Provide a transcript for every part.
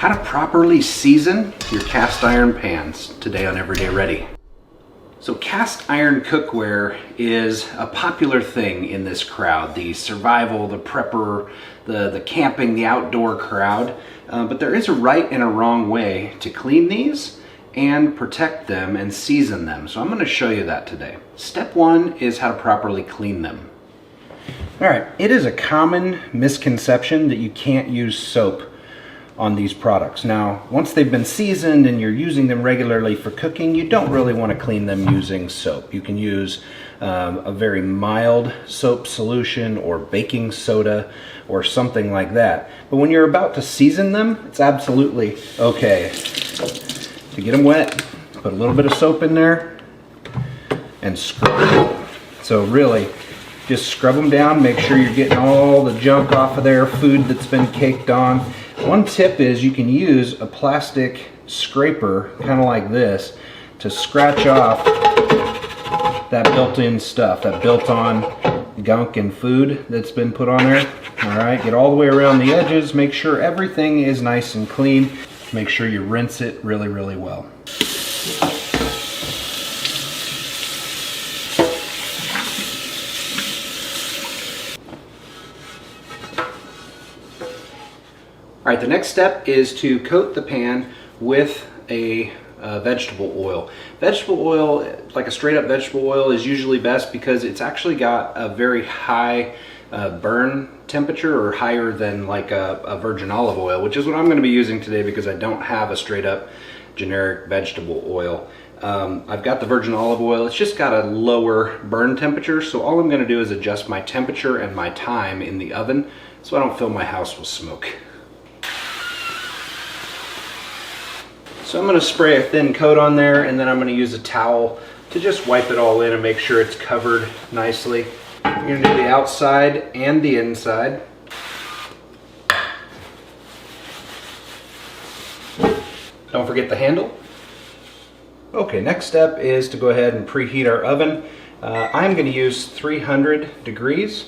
How to properly season your cast iron pans today on Everyday Ready. So cast iron cookware is a popular thing in this crowd, the survival, the prepper, the camping, the outdoor crowd. But there is a right and a wrong way to clean these and protect them and season them. So I'm going to show you that today. Step one is how to properly clean them. All right, it is a common misconception that you can't use soap on these products. Now, once they've been seasoned and you're using them regularly for cooking, you don't really want to clean them using soap. You can use a very mild soap solution or baking soda or something like that. But when you're about to season them, it's absolutely okay to get them wet, put a little bit of soap in there and scrub. So really, just scrub them down, make sure you're getting all the junk off of there, food that's been caked on. One tip is you can use a plastic scraper, kind of like this, to scratch off that built-in stuff, that built-on gunk and food that's been put on there. All right, get all the way around the edges, make sure everything is nice and clean. Make sure you rinse it really, really well. All right, the next step is to coat the pan with a vegetable oil. Vegetable oil, like a straight up vegetable oil, is usually best because it's actually got a very high burn temperature, or higher than like a virgin olive oil, which is what I'm going to be using today because I don't have a straight up generic vegetable oil. I've got the virgin olive oil. It's just got a lower burn temperature, so all I'm going to do is adjust my temperature and my time in the oven so I don't fill my house with smoke. So I'm going to spray a thin coat on there, and then I'm going to use a towel to just wipe it all in and make sure it's covered nicely. You're going to do the outside and the inside. Don't forget the handle. Okay, next step is to go ahead and preheat our oven. I'm going to use 300 degrees.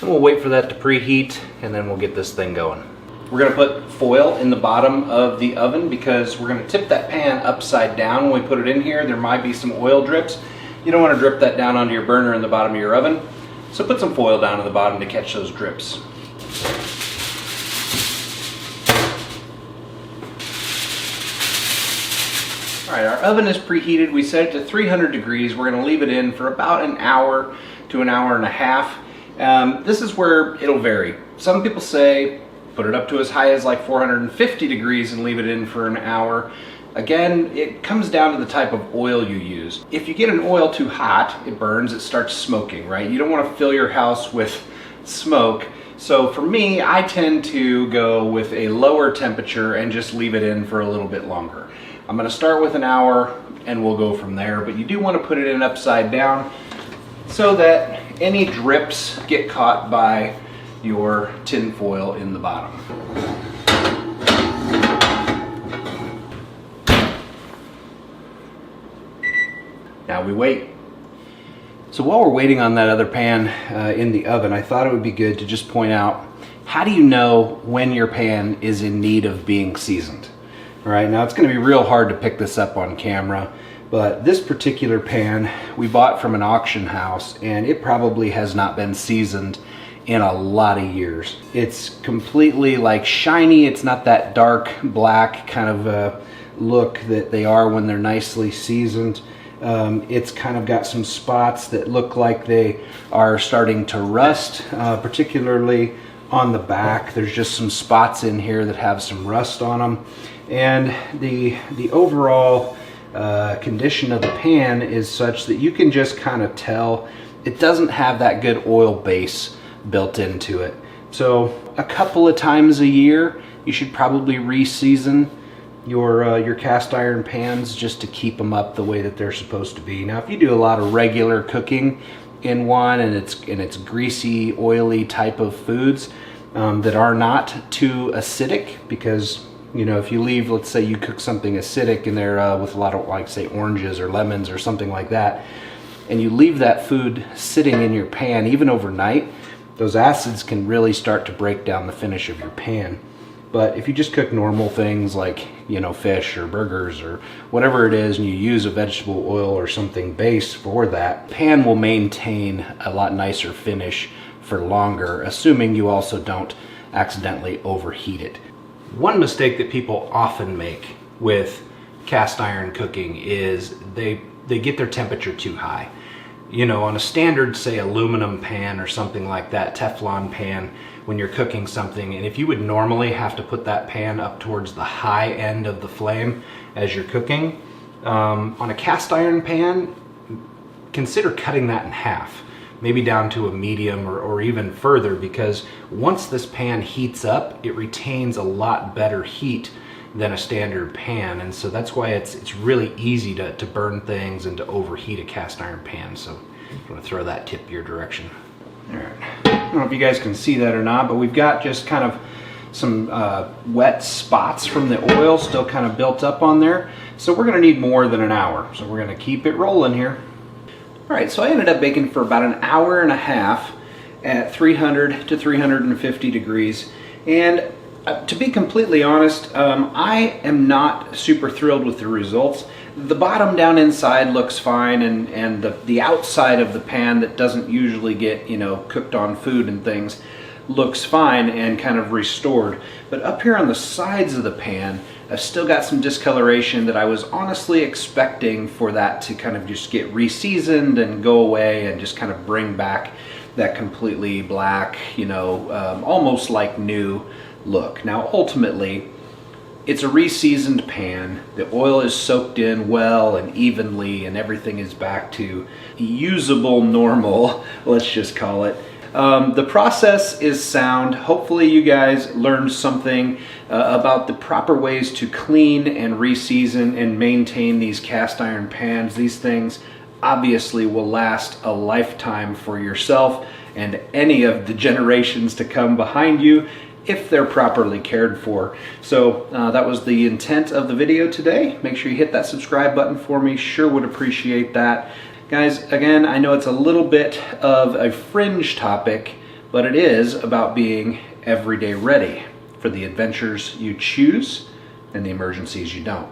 And we'll wait for that to preheat, and then we'll get this thing going. We're going to put foil in the bottom of the oven because we're going to tip that pan upside down when we put it in here. There might be some oil drips. You don't want to drip that down onto your burner in the bottom of your oven. So put some foil down in the bottom to catch those drips. All right, our oven is preheated. We set it to 300 degrees. We're going to leave it in for about an hour to an hour and a half. This is where it'll vary. Some people say put it up to as high as like 450 degrees and leave it in for an hour. Again, it comes down to the type of oil you use. If you get an oil too hot, it burns, it starts smoking, right? You don't want to fill your house with smoke. So for me, I tend to go with a lower temperature and just leave it in for a little bit longer. I'm going to start with an hour and we'll go from there, but you do want to put it in upside down so that any drips get caught by your tin foil in the bottom. Now we wait. So while we're waiting on that other pan in the oven, I thought it would be good to just point out, how do you know when your pan is in need of being seasoned? All right, now it's going to be real hard to pick this up on camera, but this particular pan we bought from an auction house, and it probably has not been seasoned in a lot of years. It's completely like shiny. It's not that dark black kind of look that they are when they're nicely seasoned. It's kind of got some spots that look like they are starting to rust, particularly on the back. There's just some spots in here that have some rust on them. And the overall condition of the pan is such that you can just kind of tell it doesn't have that good oil base built into it. So a couple of times a year you should probably re-season your cast iron pans just to keep them up the way that they're supposed to be. Now if you do a lot of regular cooking in one and it's greasy, oily type of foods that are not too acidic, because you know, if you leave, let's say you cook something acidic in there with a lot of, like say, oranges or lemons or something like that, and you leave that food sitting in your pan even overnight, those acids can really start to break down the finish of your pan. But if you just cook normal things like, you know, fish or burgers or whatever it is, and you use a vegetable oil or something base for that, pan will maintain a lot nicer finish for longer, assuming you also don't accidentally overheat it. One mistake that people often make with cast iron cooking is they get their temperature too high. You know, on a standard, say, aluminum pan or something like that, Teflon pan, when you're cooking something, and if you would normally have to put that pan up towards the high end of the flame as you're cooking, on a cast iron pan, consider cutting that in half, maybe down to a medium or even further, because once this pan heats up, it retains a lot better heat than a standard pan, and so that's why it's really easy to burn things and to overheat a cast iron pan. So I'm going to throw that tip your direction. All right, I don't know if you guys can see that or not, but we've got just kind of some wet spots from the oil still kind of built up on there, so we're going to need more than an hour, so we're going to keep it rolling here. All right, so I ended up baking for about an hour and a half at 300 to 350 degrees, and to be completely honest, I am not super thrilled with the results. The bottom down inside looks fine, and the outside of the pan that doesn't usually get, you know, cooked on food and things looks fine and kind of restored. But up here on the sides of the pan, I've still got some discoloration that I was honestly expecting for that to kind of just get re-seasoned and go away and just kind of bring back that completely black, you know, almost like new look. Now ultimately, it's a re-seasoned pan. The oil is soaked in well and evenly, and everything is back to usable normal, let's just call it. The process is sound. Hopefully you guys learned something about the proper ways to clean and re-season and maintain these cast iron pans. These things obviously will last a lifetime for yourself and any of the generations to come behind you, if they're properly cared for. So that was the intent of the video today. Make sure you hit that subscribe button for me. Sure would appreciate that. Guys, again, I know it's a little bit of a fringe topic, but it is about being everyday ready for the adventures you choose and the emergencies you don't.